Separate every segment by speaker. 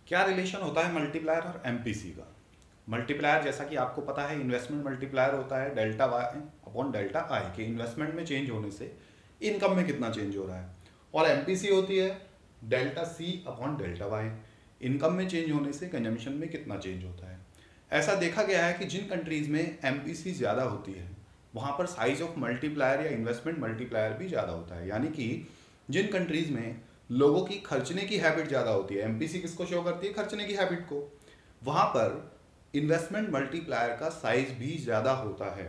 Speaker 1: क्या रिलेशन होता है मल्टीप्लायर और एमपीसी का। मल्टीप्लायर जैसा कि आपको पता है इन्वेस्टमेंट मल्टीप्लायर होता है delta Y upon delta I के इन्वेस्टमेंट में चेंज होने से इनकम में कितना चेंज हो रहा है, और एमपीसी होती है delta C upon delta Y, income में चेंज होने से कंजम्पशन में कितना चेंज होता है। ऐसा देखा गया है कि जिन कंट्रीज़ में एमपीसी ज़्यादा होती है वहाँ पर साइज ऑफ मल्टीप्लायर या इन्वेस्टमेंट मल्टीप्लायर भी ज़्यादा होता है, यानी कि जिन कंट्रीज़ में लोगों की खर्चने की हैबिट ज़्यादा होती है, एमपीसी किसको शो करती है, खर्चने की हैबिट को, वहाँ पर इन्वेस्टमेंट मल्टीप्लायर का साइज भी ज़्यादा होता है।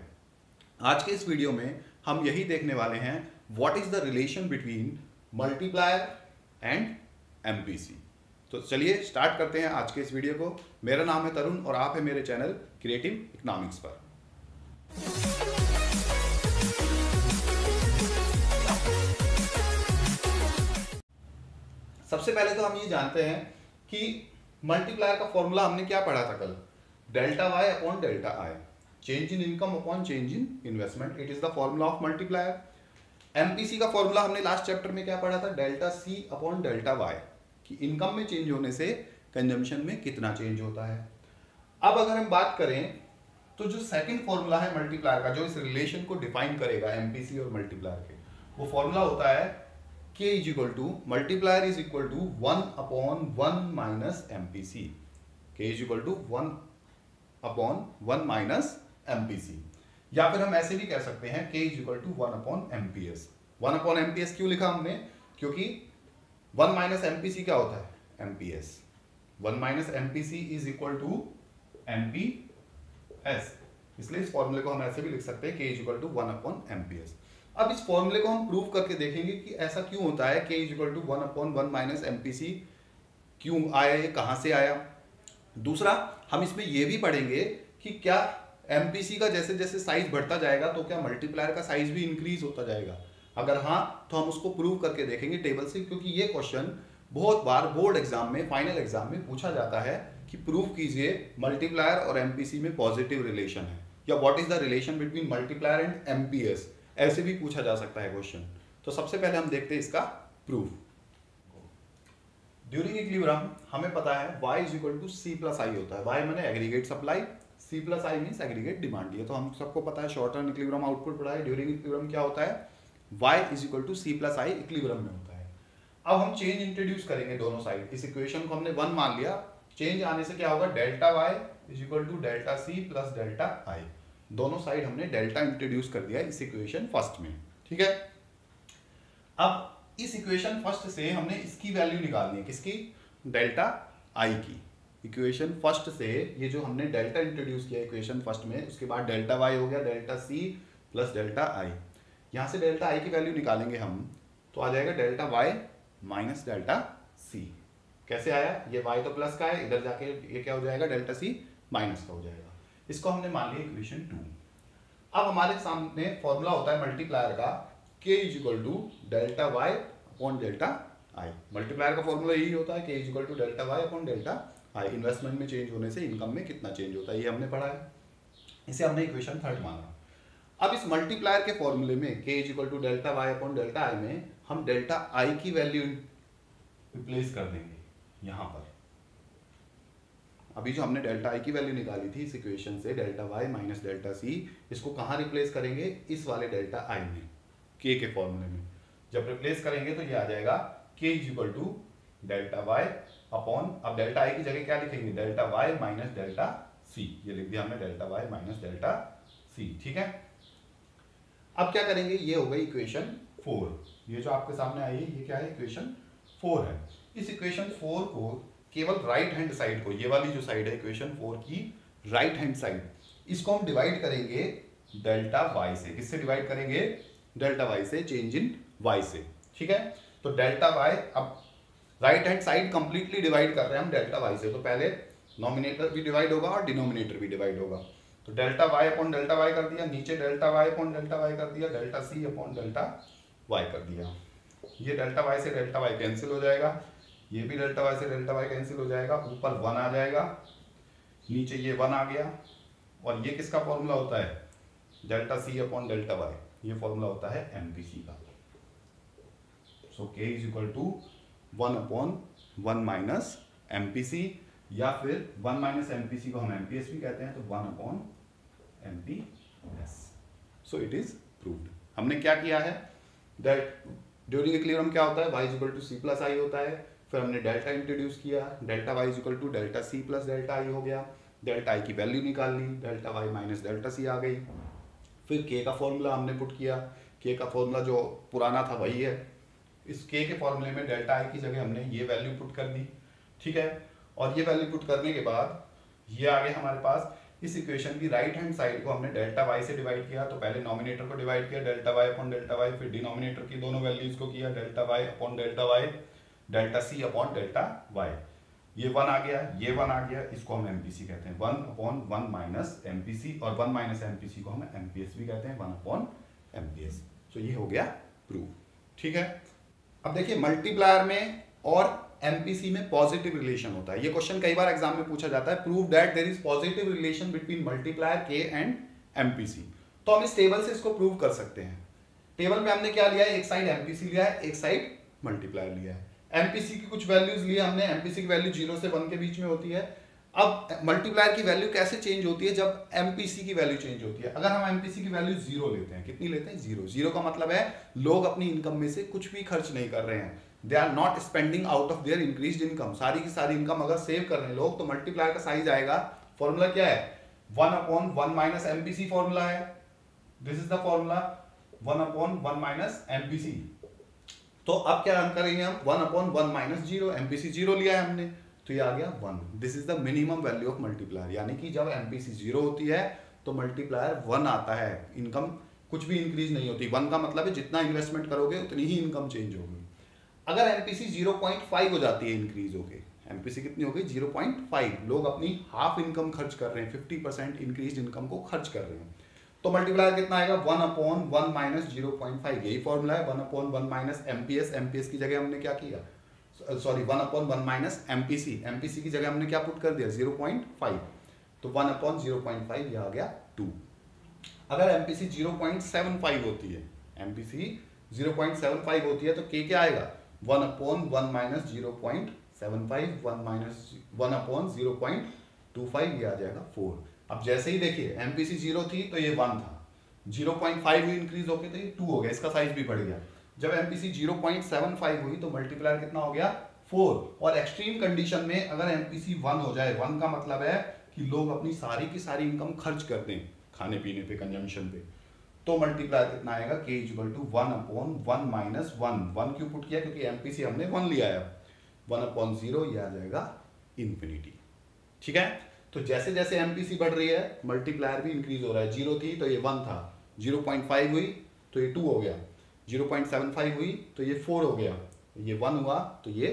Speaker 1: आज के इस वीडियो में हम यही देखने वाले हैं what is the relation between multiplier and MPC. तो चलिए स्टार्ट करते हैं आज के इस वीडियो को। मेरा नाम है तरुण और आप है मेरे चैनल क्रिएटिव इकोनॉमिक्स पर। सबसे पहले तो हम ये जानते हैं कि मल्टीप्लायर का फॉर्मूला हमने क्या पढ़ा था कल, delta Y upon delta I, change in income upon change in investment, it is the formula of multiplier. MPC का फॉर्मूला हमने लास्ट चैप्टर में क्या पढ़ा था, delta C upon delta Y, कि इनकम में चेंज होने से कंजम्पशन में कितना चेंज होता है। अब अगर हम बात करें तो जो सेकंड फॉर्मूला है मल्टीप्लायर का, जो इस रिलेशन को डिफाइन करेगा एमपीसी और मल्टीप्लायर के, वो फॉर्मूला होता है K is equal to multiplier is equal to 1 upon 1 minus MPC. K is equal to 1 upon 1 minus MPC, या फिर हम ऐसे भी कह सकते हैं K is equal to 1 upon MPS. 1 upon MPS क्यों लिखा हमने, क्योंकि 1 माइनस एमपीसी क्या होता है, MPS. 1 minus MPC is equal to MPS, इसलिए इस फॉर्मूले को हम ऐसे भी लिख सकते हैं K is equal to 1 upon MPS. अब इस फॉर्मूले को हम प्रूव करके देखेंगे कि ऐसा क्यों होता है, K is equal to 1 upon 1 minus MPC क्यों आया, ये कहाँ से आया। दूसरा, हम इसमें ये भी पढ़ेंगे कि क्या एमपीसी का जैसे जैसे साइज बढ़ता जाएगा तो क्या मल्टीप्लायर का साइज भी इंक्रीज होता जाएगा। अगर हाँ तो हम उसको प्रूव करके देखेंगे टेबल से, क्योंकि ये क्वेश्चन बहुत बार बोर्ड एग्जाम में, फाइनल एग्जाम में पूछा जाता है कि प्रूव कीजिए मल्टीप्लायर और एमपीसी में पॉजिटिव रिलेशन है, या what is the relation between multiplier and MPS, ऐसे भी पूछा जा सकता है क्वेश्चन। तो सबसे पहले हम देखते हैं इसका प्रूफ। ड्यूरिंग इक्विलिब्रियम हमें पता है y is equal to C plus I होता है। y माने aggregate supply, c plus I means aggregate demand. ये तो हम सबको पता है, शॉर्ट टर्म इक्विलिब्रियम आउटपुट पढ़ा है। ड्यूरिंग इक्विलिब्रियम क्या होता है, y is equal to C plus I equilibrium में होता है। अब हम चेंज इंट्रोड्यूस करेंगे दोनों साइड। इस इक्वेशन को हमने 1 मान लिया, चेंज आने से क्या होगा, delta y is equal to delta C plus delta I. दोनों साइड हमने डेल्टा इंट्रोड्यूस कर दिया इस इक्वेशन फर्स्ट में, ठीक है। अब इस इक्वेशन फर्स्ट से हमने इसकी वैल्यू निकालनी है, किसकी, डेल्टा आई की। इक्वेशन फर्स्ट से ये जो हमने डेल्टा इंट्रोड्यूस किया इक्वेशन फर्स्ट में, उसके बाद डेल्टा वाई हो गया delta C plus delta I. यहां से डेल्टा आई की वैल्यू निकालेंगे हम, तो आ जाएगा delta Y minus delta C. कैसे आया, ये y तो प्लस का है, इधर जाके ये क्या हो जाएगा, डेल्टा सी माइनस का हो जाएगा। इसको हमने मान लिया इक्वेशन 2। अब हमारे सामने फॉर्मूला होता है मल्टीप्लायर का, K is equal to delta Y upon delta I. Multiplier का फॉर्मूला यही होता है, K is equal to delta Y upon delta I. Investment में चेंज होने से इनकम में कितना चेंज होता है, ये हमने पढ़ा है। इसे हमने इक्वेशन 3 माना। अब इस मल्टीप्लायर के फॉर्मूले में K is equal to delta Y upon delta I में हम डेल्टा आई की वैल्यू रिप्लेस कर देंगे यहाँ पर। अभी जो हमने डेल्टा आई की वैल्यू निकाली थी इस इक्वेशन से, delta Y minus delta C, इसको कहाँ रिप्लेस करेंगे, इस वाले डेल्टा आई में, के फॉर्मूले में। जब रिप्लेस करेंगे तो ये आ जाएगा K is equal to delta Y upon, अब डेल्टा आई की जगह क्या लिखेंगे, delta Y minus delta C. ये लिख दिया हमने, delta Y minus delta C, ठीक है। अब क्या करेंगे, ये हो गई इक्वेशन 4। ये जो आपके सामने आई है ये क्या है, इक्वेशन 4 है। इस इक्वेशन 4 को केवल राइट हैंड साइड को, ये वाली जो साइड है इक्वेशन 4 की राइट हैंड साइड, इसको हम डिवाइड करेंगे डेल्टा वाई से। किससे डिवाइड करेंगे, डेल्टा वाई से, चेंज इन वाई से, ठीक है। तो डेल्टा वाई, अब right hand side completely divide कर रहे हैं हम डेल्टा वाई से, तो पहले नॉमिनेटर भी डिवाइड होगा और डिनोमिनेटर भी डिवाइड होगा। तो delta Y upon delta Y कर दिया, नीचे delta Y upon delta Y कर दिया, delta C upon delta Y कर दिया। ये डेल्टा वाई से डेल्टा वाई कैंसिल हो जाएगा, ये भी डेल्टा वाई से डेल्टा वाई कैंसिल हो जाएगा, ऊपर 1 आ जाएगा, नीचे ये 1 आ गया। और ये किसका फॉर्मूला होता है, delta C upon delta Y, ये फॉर्मूला होता है एमपीसी का। So K is equal to 1 upon 1 minus MPC, या फिर 1 माइनस MPC को हम MPS भी कहते हैं, तो 1 upon MPS। So it is proved. हमने क्या किया है दैट ड्यूरिंग इक्विलिब्रियम क्या होता है, y is equal to c plus I होता है। फिर हमने डेल्टा इंट्रोड्यूस किया, delta y is equal to delta c plus delta I हो गया। डेल्टा आई की वैल्यू निकाल ली, delta y minus delta c आ गई। फिर k का फॉर्मूला हमने पुट किया, k का फॉर्मूला जो पुराना था वही है। इस k के फॉर्मूले में डेल्टा आई की जगह हमने ये वैल्यू पुट कर दी, ठीक है। और ये वैल्यू पुट करने के बाद ये आ गया हमारे पास। इस इक्वेशन की राइट हैंड साइड को हमने डेल्टा y से डिवाइड किया, तो पहले नॉमिनेटर को डिवाइड किया delta y upon delta y, फिर डिनोमिनेटर की दोनों वैल्यूज को किया delta y upon delta y, delta c upon delta y। ये 1 आ गया, ये 1 आ गया, इसको हम MPC कहते हैं, 1 अपॉन 1 माइनस MPC, और 1 माइनस MPC को हम MPS भी कहते हैं, 1 अपॉन MPS। तो ये हो गया प्रूव, ठीक है। अब देखिए मल्टीप्लायर में और MPC में पॉजिटिव रिलेशन होता है। ये क्वेश्चन कई बार एग्जाम में पूछा जाता है, prove that there is positive relation between multiplier K and MPC। तो हम इस टेबल से इसको प्रूव कर सकते हैं। टेबल में हमने क्या लिया है, एक साइड MPC लिया है, एक साइड मल्टीप्लायर लिया है। MPC की कुछ वैल्यूज लिए हमने, MPC की वैल्यू 0 से 1 के बीच में होती है। अब मल्टीप्लायर की वैल्यू कैसे चेंज होती है, जब MPC की वैल्यू चेंज होती है। अगर हम MPC की वैल्यू 0 लेते हैं, कितनी लेते हैं, 0। 0 का मतलब है लोग अपनी इनकम में से कुछ भी खर्च नहीं कर रहे हैं, they are not spending out of their increased income. सारी की सारी इनकम अगर सेव कर रहे हैं लोग, तो मल्टीप्लायर का साइज आएगा, फॉर्मूला क्या है, 1 अपॉन 1 माइनस MPC फॉर्मूला है, this is the formula, 1 upon 1 minus MPC। तो अब क्या हम करेंगे, हम 1 अपॉन 1 माइनस 0, MPC 0 लिया है हमने, तो ये आ गया 1। This is the minimum value of multiplier, यानी कि जब MPC 0 होती है तो मल्टीप्लायर 1 आता है, इनकम कुछ भी इंक्रीज नहीं होती। 1 का मतलब है जितना इन्वेस्टमेंट करोगे उतनी ही इनकम चेंज होगी। अगर MPC 0.5 हो जाती है इंक्रीज होके, MPC कितनी हो गई, 0.5, लोग अपनी हाफ इनकम खर्च कर रहे हैं, 50% इंक्रीज इनकम को खर्च कर रहे हैं, तो मल्टीप्लायर कितना आएगा, 1 अपॉन 1 माइनस 0.5। यही फॉर्मूला है, 1 अपॉन 1 माइनस MPS। MPS की जगह हमने क्या किया, sorry 1 upon 1 minus MPC। MPC की जगह हमने क्या पुट कर दिया, 0.5, तो 1 अपॉन 0.5, ये आ गया 2। अगर MPC 0.75 होती है, MPC 0.75 होती है, तो K क्या आएगा, 1 अपॉन 1 माइनस 0.75, 1 अपॉन 0.25, ये आ जाएगा 4। अब जैसे ही देखिए MPC 0 थी तो ये 1 था, 0.5 हुई इंक्रीज होके तो ये 2 हो गया, इसका साइज भी बढ़ गया। जब MPC 0.75 हुई तो मल्टीप्लायर कितना हो गया, 4। और एक्सट्रीम कंडीशन में अगर MPC 1 हो जाए, 1 का मतलब है कि लोग अपनी सारी की सारी इनकम खर्च कर दें खाने पीने पे, कंजम्पशन पे, तो मल्टीप्लायर कितना आएगा, K equal to 1 upon 1 minus 1 क्यों पुट किया, क्योंकि MPC हमने 1 लिया है, 1 अपॉन 0, ये आ जाएगा इन्फिनिटी, ठीक है। तो जैसे जैसे MPC बढ़ रही है मल्टीप्लायर भी इंक्रीज हो रहा है। 0 थी तो ये 1 था, 0.5 हुई तो ये 2 हो गया, 0.75 हुई तो ये 4 हो गया, ये 1 हुआ तो ये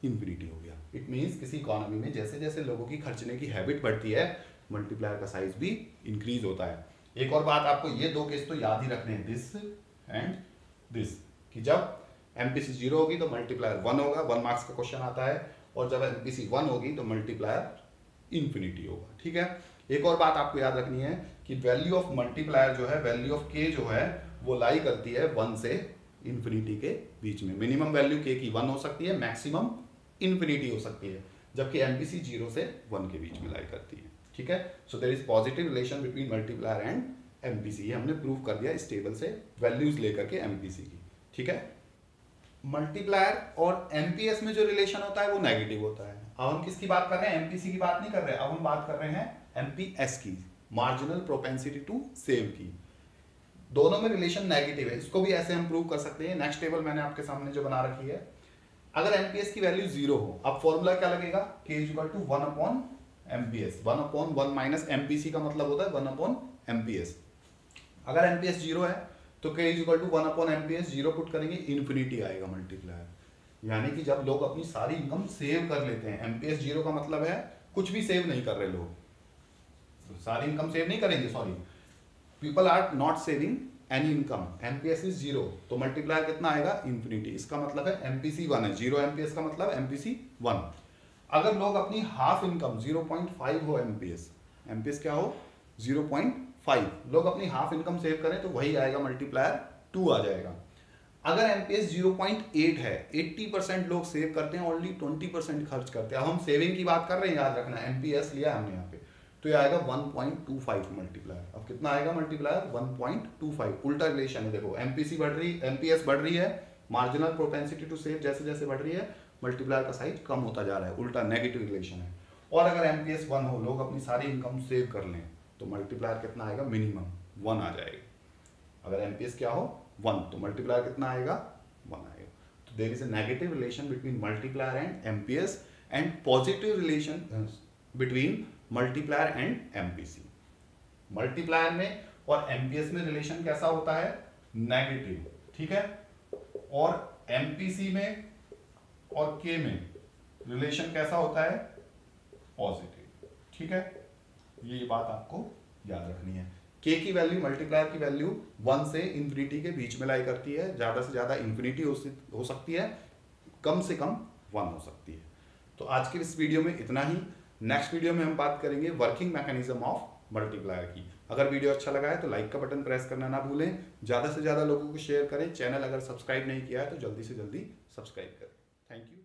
Speaker 1: इन्फिनिटी हो गया। इट मीन्स किसी इकोनॉमी में जैसे जैसे लोगों की खर्चने की हैबिट बढ़ती है, मल्टीप्लायर का साइज भी इंक्रीज होता है। एक और बात, आपको ये 2 केस तो याद ही रखने हैं, दिस एंड दिस, कि जब MPC 0 होगी तो मल्टीप्लायर 1 होगा, 1 मार्क्स का क्वेश्चन आता है, और जब MPC 1 होगी तो मल्टीप्लायर इन्फिनिटी होगा, ठीक है। एक और बात आपको याद रखनी है कि वैल्यू ऑफ मल्टीप्लायर जो है, वैल्यू ऑफ K जो है, वो लाई करती है 1 से इन्फिनिटी के बीच में। मिनिमम वैल्यू K की 1 हो सकती है, मैक्सिमम इन्फिनिटी हो सकती है, जबकि MPC 0 से 1 के बीच में लाई करती है, ठीक है। So there is positive relation between multiplier and MPC, ये हमने प्रूव कर दिया इस टेबल से वैल्यूज लेकर के MPC की, ठीक है। मल्टीप्लायर और MPS में जो रिलेशन होता है वो नेगेटिव होता है। अब हम किसकी बात कर रहे हैं, MPC की बात नहीं कर रहे, अब हम बात कर रहे हैं MPS की, मार्जिनल प्रोपेंसिटी टू सेव की। दोनों में रिलेशन नेगेटिव है, इसको भी ऐसे हम प्रूव कर सकते हैं। नेक्स्ट टेबल मैंने आपके सामने जो बना रखी है, अगर MPS की वैल्यू 0 हो, अब फॉर्मूला क्या लगेगा, K equal to 1 upon MPS। 1 upon 1 minus MPC का मतलब होता है 1 अपॉन MPS। अगर MPS 0 है तो K equal to 1 upon MPS, 0 put करेंगे, इन्फिनिटी आएगा मल्टीप्लायर, यानी कि जब लोग अपनी सारी इनकम सेव कर लेते हैं। MPS 0 का मतलब है कुछ भी सेव नहीं कर रहे लोग, सारी इनकम सेव नहीं करेंगे, sorry, people are not saving any income, MPS is 0, तो मल्टीप्लायर कितना आएगा, इन्फिनिटी। इसका मतलब है MPC 1 है, 0 MPS का मतलब MPC 1। अगर लोग अपनी हाफ इनकम 0.5 हो, MPS क्या हो, 0.5, लोग अपनी हाफ इनकम सेव करें तो वही आएगा, मल्टीप्लायर 2 आ जाएगा। अगर एमपीएस 0.8 है, 80% लोग सेव करते हैं, ओनली 20% खर्च करते हैं। अब हम सेविंग की बात कर रहे हैं, याद रखना, एमपीएस लिया हमने यहाँ पे, तो ये आएगा 1.25 मल्टीप्लायर। अब कितना आएगा मल्टीप्लायर? 1.25। उल्टा रिलेशन है, देखो एमपीसी बढ़ रही, एमपीएस बढ़ रही है, मार्जिनल प्रोपेंसिटी टू सेव जैसे जैसे बढ़ रही है, मल्टीप्लायर का साइज कम होता जा रहा है, उल्टा नेगेटिव रिलेशन है। और अगर एमपीएस 1 हो, लोग अपनी सारी इनकम सेव कर लें, तो मल्टीप्लायर कितना आएगा? मिनिमम 1 आ जाएगा। अगर एमपीएस क्या हो? 1, तो मल्टीप्लायर कितना आएगा? 1 आएगा। तो there is a negative relation between multiplier and MPS and positive relation between multiplier and MPC. Multiplier में और एमपीएस में रिलेशन कैसा होता है? नेगेटिव, ठीक है। और एमपीसी में और के में रिलेशन कैसा होता है? पॉजिटिव, ठीक है। ये बात आपको याद रखनी है। के की वैल्यू, मल्टीप्लायर की वैल्यू 1 से इंफिनिटी के बीच में लाई करती है, ज्यादा से ज्यादा इंफिनिटी हो सकती है, कम से कम 1 हो सकती है। तो आज के इस वीडियो में इतना ही। नेक्स्ट वीडियो में हम बात करेंगे वर्किंग मैकेनिज्म ऑफ मल्टीप्लायर की। अगर वीडियो अच्छा लगा है तो लाइक का बटन प्रेस करना ना भूलें, ज्यादा से ज्यादा लोगों को शेयर करें। चैनल अगर सब्सक्राइब नहीं किया है तो जल्दी से जल्दी सब्सक्राइब करें। Thank you.